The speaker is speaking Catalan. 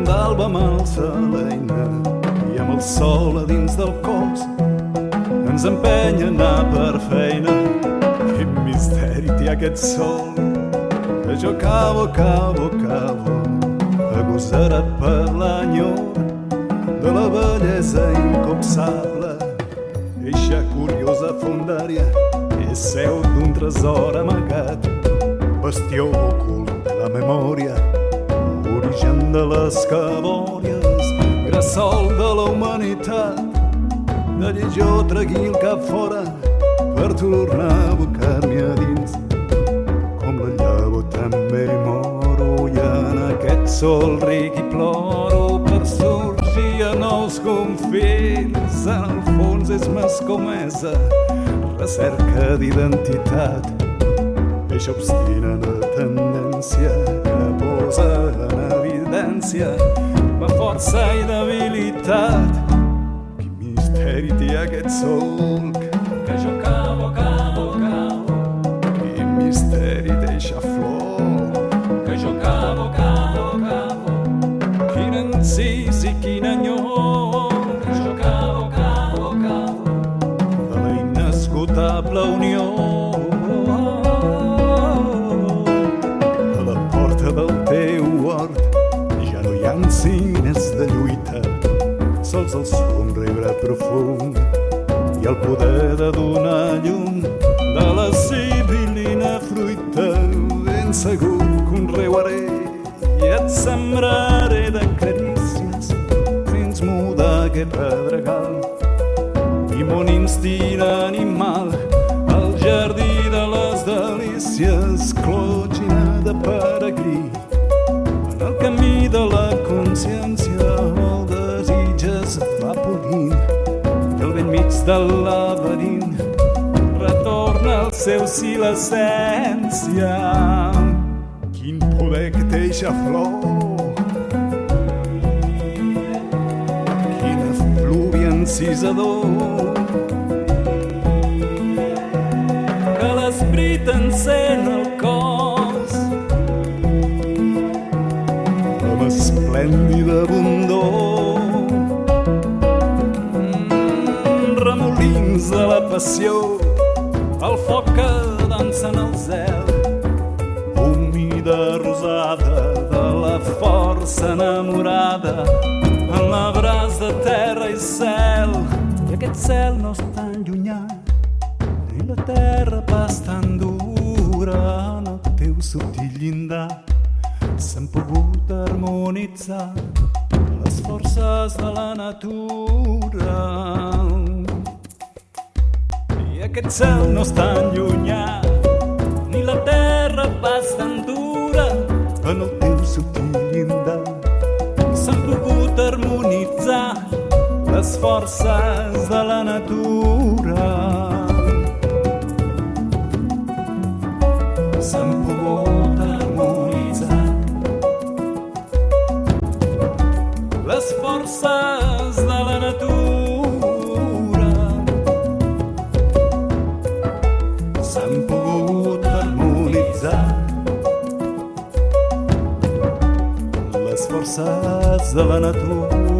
d'alba amb el Selena i amb el sol a dins del cos ens empenya a anar per feina. Quin misteri té aquest sol que jo cavo agosarat per l'enyor de la bellesa incopsable. Eixa curiosa fondària és seu d'un tresor amagat, bastió ocult de la memòria, origen de les cabòries, grassol de la humanitat. D'allí jo traguil cap fora per tornar a abocar-m'hi a dins. Com la llavor també moro i en aquest sol ric i ploro per sorgir a nous confins. En el fons és més comesa, recerca d'identitat, eixa obstinada tendència que posa en evidència la força i debilitat. Misteri té aquest sol que jo cavo. Quin misteri d'eixa flor que jo cavo. Quin encís i quin enyor que jo cavo. De la inesgotable unió. A la porta del teu hort ja no hi ha signes de lluita, sols el somriure profund i el poder de donar llum de la sibil·lina fruita. Ben segur conrearé i et sembraré de carícies fins mudar aquest pedregal i mon instint animal al jardí de les delícies. Clògina de peregrí en el camí de la consciència, va polint i al vell mig del laberint retorna al seu si l'essència. Quin poder que té eixa flor, quin efluvi encisador, que l'esperit encén el cos amb esplèndida abundor. Remolins de la passió, el foc que dansa en el cel, humida rosada de la força enamorada en l'abraç de terra i cel. I aquest cel no és tan llunyà, ni la terra pas tan dura. En el teu subtil llindar s'han pogut harmonitzar les forces de la natura. I aquest cel no és tan llunyà, ni la terra pas tan dura. En el teu subtil llindar s'han pogut harmonitzar les forces de la natura. S'han pogut harmonitzar les forces de la natura. S'han pogut harmonitzar les forces de la natura.